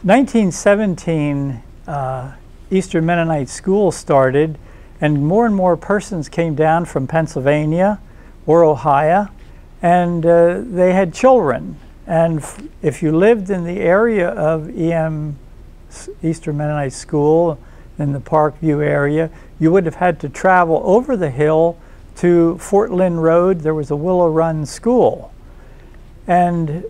1917, Eastern Mennonite School started, and more persons came down from Pennsylvania or Ohio, and they had children. And if you lived in the area of Eastern Mennonite School in the Parkview area, you would have had to travel over the hill to Fort Lynn Road. There was a Willow Run school. And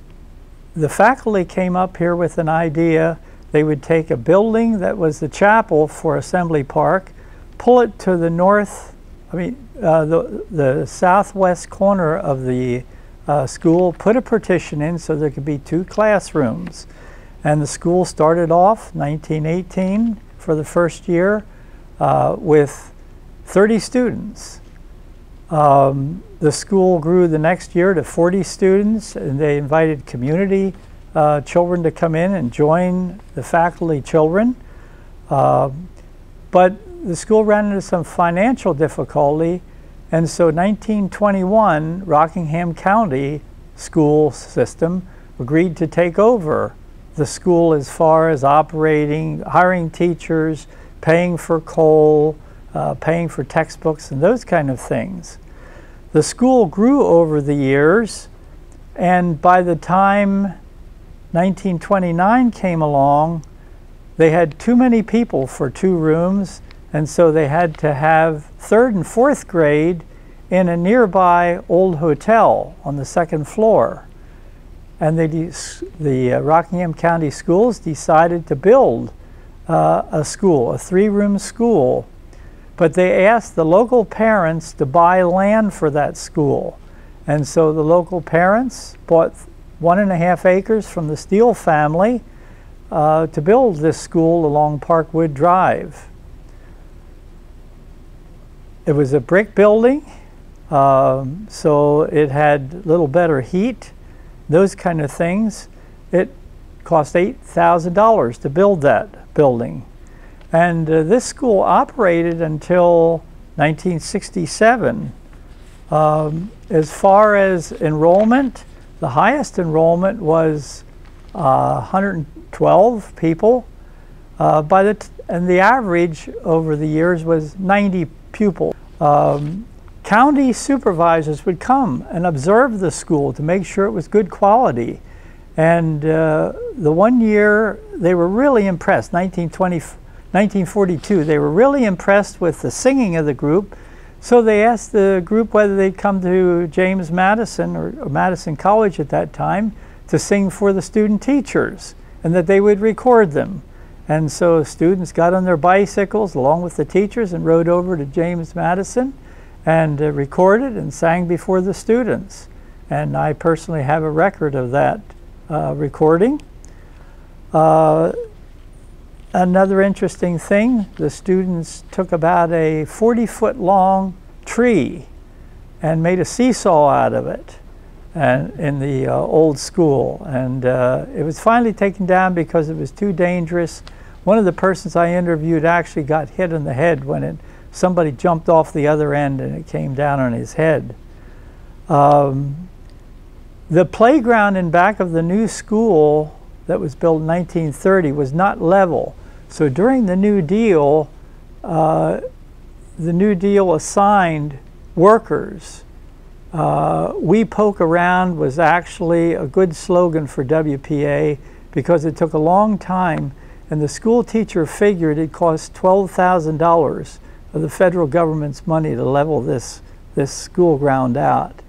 the faculty came up here with an idea. They would take a building that was the chapel for Assembly Park, pull it to the the southwest corner of the school, put a partition in so there could be 2 classrooms. And the school started off 1918 for the first year with 30 students. The school grew the next year to 40 students, and they invited community children to come in and join the faculty children. But the school ran into some financial difficulty, and so 1921, Rockingham County school system agreed to take over the school as far as operating, hiring teachers, paying for coal, paying for textbooks, and those kind of things. The school grew over the years, and by the time 1929 came along, they had too many people for 2 rooms, and so they had to have 3rd and 4th grade in a nearby old hotel on the 2nd floor. And the Rockingham County Schools decided to build a school, a 3-room school. But they asked the local parents to buy land for that school. And so the local parents bought 1.5 acres from the Steele family to build this school along Parkwood Drive. It was a brick building, so it had a little better heat, those kind of things. It cost $8,000 to build that building. And this school operated until 1967. As far as enrollment, the highest enrollment was 112 people, and the average over the years was 90 pupils. County supervisors would come and observe the school to make sure it was good quality. And the one year they were really impressed, 1942, they were really impressed with the singing of the group. So they asked the group whether they'd come to James Madison or Madison College at that time to sing for the student teachers, and that they would record them. And so students got on their bicycles along with the teachers and rode over to James Madison and recorded and sang before the students. And I personally have a record of that recording. Another interesting thing, the students took about a 40-foot long tree and made a seesaw out of it in the old school. And it was finally taken down because it was too dangerous. One of the persons I interviewed actually got hit in the head when somebody jumped off the other end and it came down on his head. The playground in back of the new school that was built in 1930 was not level. So during the New Deal assigned workers. We Poke Around was actually a good slogan for WPA because it took a long time, and the school teacher figured it cost $12,000 of the federal government's money to level this school ground out.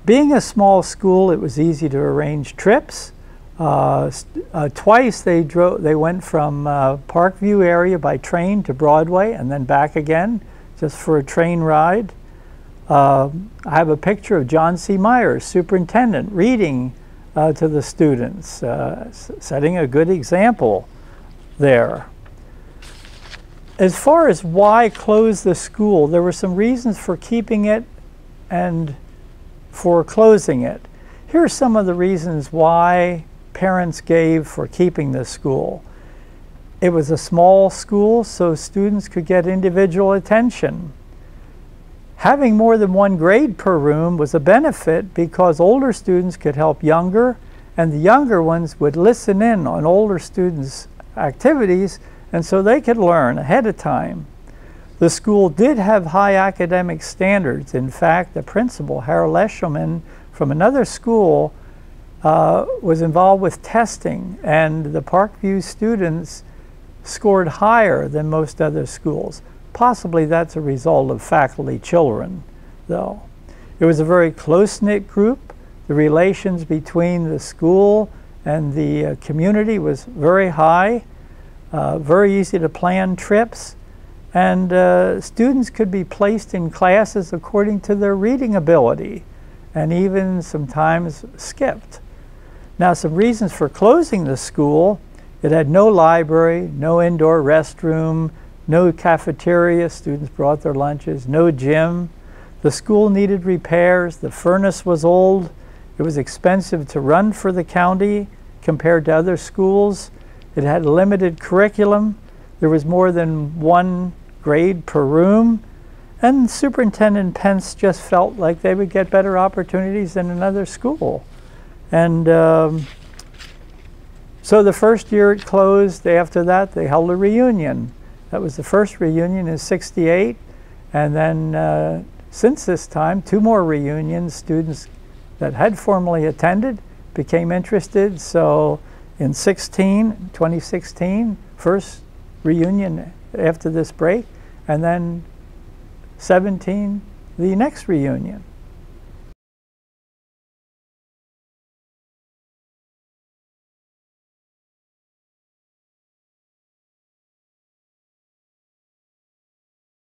Being a small school, it was easy to arrange trips. Twice they went from Parkview area by train to Broadway and then back again just for a train ride. I have a picture of John C. Myers, superintendent, reading to the students, setting a good example there. As far as why close the school, there were some reasons for keeping it and for closing it. Here are some of the reasons why parents gave for keeping this school. It was a small school, so students could get individual attention. Having more than one grade per room was a benefit because older students could help younger, and the younger ones would listen in on older students' activities, and so they could learn ahead of time. The school did have high academic standards. In fact, the principal, Harold Eshelman, from another school, was involved with testing, and the Parkview students scored higher than most other schools. Possibly that's a result of faculty children, though. It was a very close-knit group. The relations between the school and the community was very high, very easy to plan trips, and students could be placed in classes according to their reading ability, and even sometimes skipped. Now, some reasons for closing the school: it had no library, no indoor restroom, no cafeteria, students brought their lunches, no gym. The school needed repairs, the furnace was old, it was expensive to run for the county compared to other schools. It had a limited curriculum, there was more than one grade per room, and Superintendent Pence just felt like they would get better opportunities than another school. And so the first year it closed. After that, they held a reunion. That was the first reunion in '68, and then since this time, 2 more reunions. Students that had formerly attended became interested. So in 2016, first reunion after this break, and then 17, the next reunion.